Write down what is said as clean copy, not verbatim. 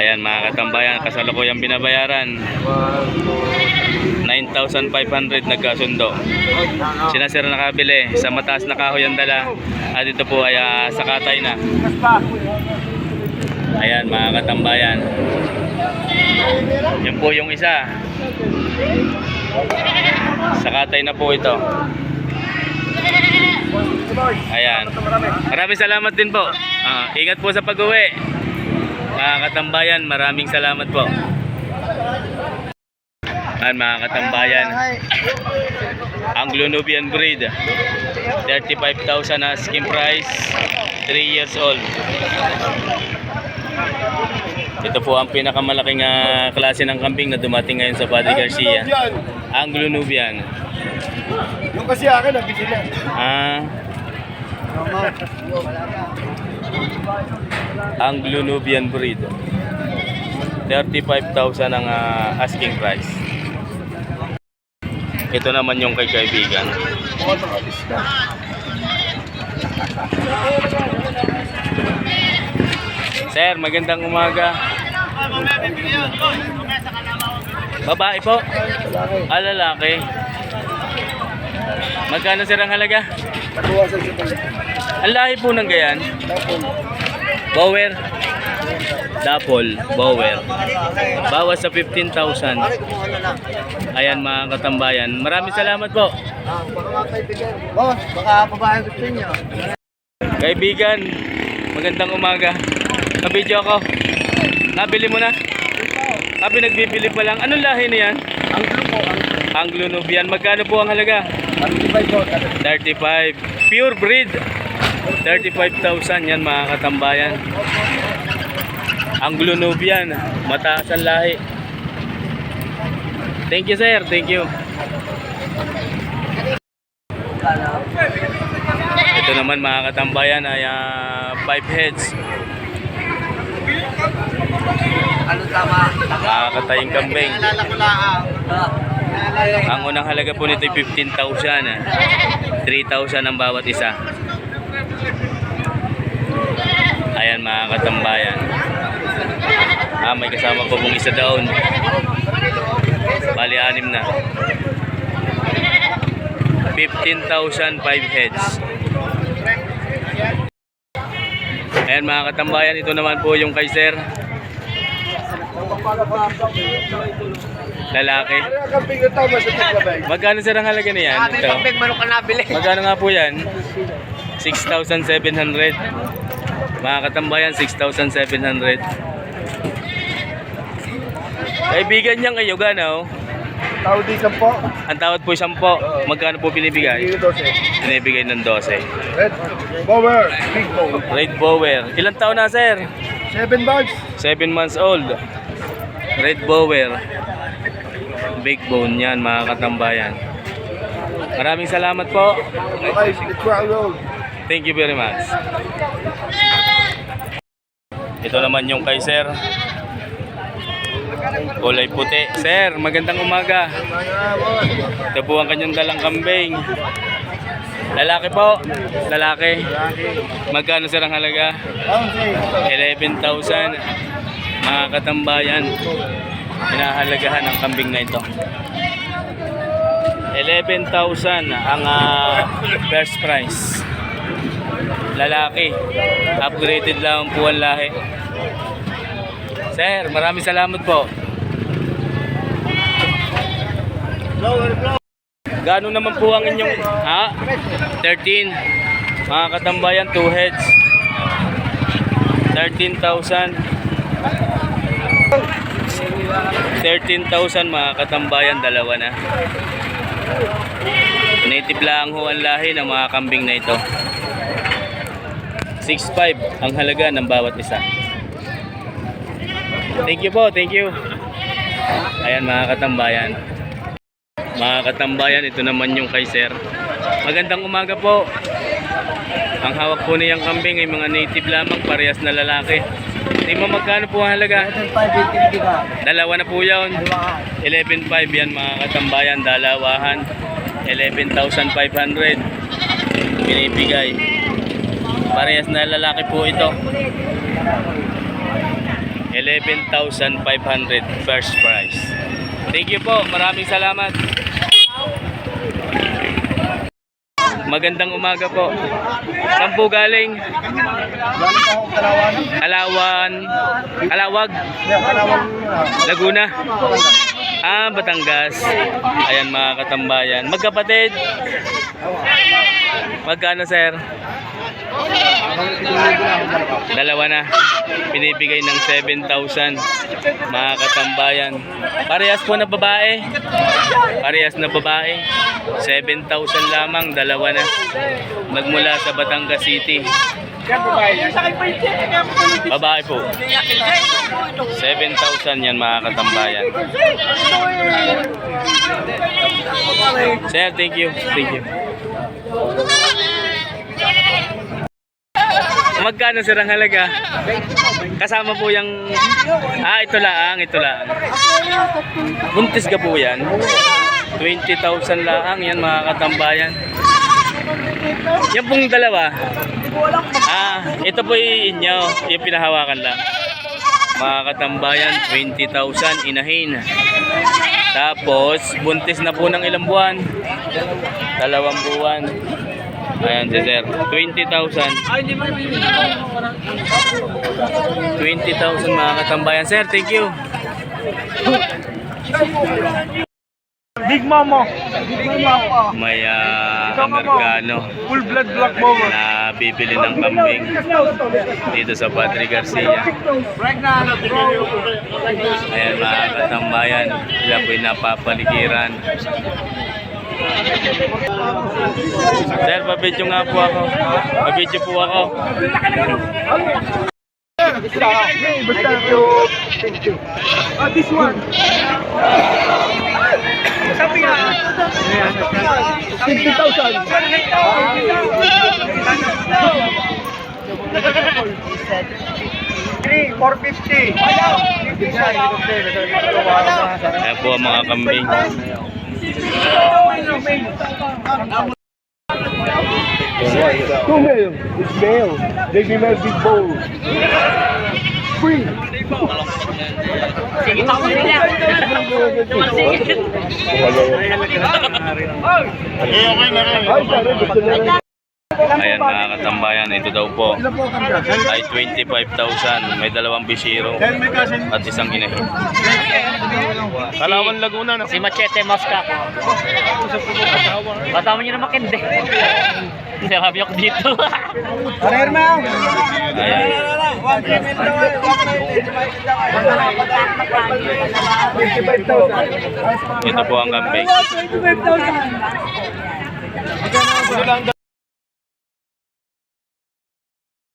Ayan mga katambayan, kasalukuyang binabayaran 9,500 nagkasundo. Sina sir nakabili sa mataas na kahoy ang dala. At ito po ay sakatay na. Ayan mga katambayan. Yan po yung isa. Sakatay na po ito. Ayan. Maraming salamat din po. Ingat po sa pag-uwi. Mga katambayan, maraming salamat po. Ayan mga katambayan, Anglo-Nubian breed, 35,000 asking price, 3 years old. Ito po ang pinakamalaking klase ng kambing na dumating ngayon sa Padre Garcia. Anglo-Nubian. Yung kasi akin, nabili na. Anglo-Nubian breed, 35,000 ang asking price. Ito naman yung kay kaibigan. Sir, magandang umaga. Babae po? Lalaki. Magkano sir ang halaga? Ang lahi po ng gayan? Bower. Dapol, Bower. Bawas sa 15,000. Ayan mga katambayan. Maraming salamat po. Boss, baka babae gusto niyo. Kaibigan, magandang umaga. Nabidyo ako. Nabili mo na? Nagbibili pa lang. Anong lahi na yan? Anglo po. Anglo-Nubian. Magkano po ang halaga? 35 po. 35. Pure breed. 35,000 yan mga katambayan. Anglo-Nubian. Mataas ang lahi. Thank you sir. Thank you. Ito naman mga katambayan ay 5 heads. Ano tama? Kakatayang kambing. Ang unang halaga po nito ay 15,000. 3,000 ang bawat isa. Ayan mga katambayan. May kasama ko pong isa doon. Bali 6 na. 15,000 5 heads. Ayan mga katambayan, ito naman po yung kay sir. Lalaki. Magkano sir ang halaga niyan? Ito. Magkano nga po yan? 6,700. Mga katambayan, 6,700. Kaibigan niyang kayo, gano? Tawad di 10 po. Ang tawad po 10. Magkano po binibigay? Binibigay ng 12. Red Bower, Big Bower. Red Bower. Ilang taon na sir? 7 months. 7 months old. Red Bower. Big bone yan mga katambayan. Maraming salamat po. Okay, let's roll. Thank you very much. Ito naman yung kay sir. Kulay puti. Sir, magandang umaga. Ito po ang kanyang dalang kambing. Lalaki po. Lalaki. Magkano sir ang halaga? 11,000. Mga katambayan, pinahalagahan ang kambing na ito. 11,000 ang first price. Lalaki. Upgraded lang po ang lahi. Sir, maraming salamat po. Gaano naman po ang inyong 13. Mga katambayan, 2 heads. 13,000. 13,000 mga katambayan, dalawa na. Native lang ho ang lahi ng mga kambing na ito. 6,500 ang halaga ng bawat isa. Thank you po, thank you. Ayan mga katambayan. Mga katambayan, ito naman yung kay sir. Magandang umaga po. Ang hawak po niyang kambing ay mga native lamang, parehas na lalaki. Hindi mo magkano po ang halaga? Dalawa na po yun. 11,500 yan mga katambayan, dalawahan. 11,500 binibigay. Parehas na lalaki po ito. 11,500 first price. Thank you po. Maraming salamat. Magandang umaga po. Saan po galing? Galing ako Kalawan. Alawan. Alawag. Kalawan. Laguna. Batangas. Ayan mga katambayan. Magkapatid. Magkano sir? Dalawa na. Pinibigay ng 7,000. Mga katambayan. Parehas po na babae. Parehas na babae. 7,000 lamang. Dalawa na. Magmula sa Batangas City. Babae po. 7,000 yan mga katambayan. Sir, thank you. Thank you. Magkano sir ang halaga? Kasama po yung... ito lang, ito lang. Buntis ka po yan. 20,000 lang yan mga katambayan. Yan pong dalawa. Ito po inyo. Yung pinahawakan lang. Mga katambayan, 20,000 inahin. Tapos, buntis na po ng ilang buwan? 2 buwan. Ayan si sir. 20,000. 20,000 mga katambayan. Sir, thank you. Big Mama. Big Mama. May Amerikano Full blood black mama. na bibili ng kambing dito sa Padre Garcia. Ayan mga katambayan. Sila po'y napapaligiran. Sir, pabidyo nga po ako. Pabidyo po ako. This one. Sabi nga. 450. Ayan po ang mga kambing. Two male. It's male. Baby male big bowl. Free. Sige pa ko nila. Ay, sorry. Gusto na rin. Ayan mga katambayan, ito daw po ay 25,000. May 2 bisiro at 1 inahin. Kalawan Laguna na. Si Machete Mosca. Kasama niyo na makindi. Sabi ako dito. Parer mo. Ayan. Ito po ang kambing.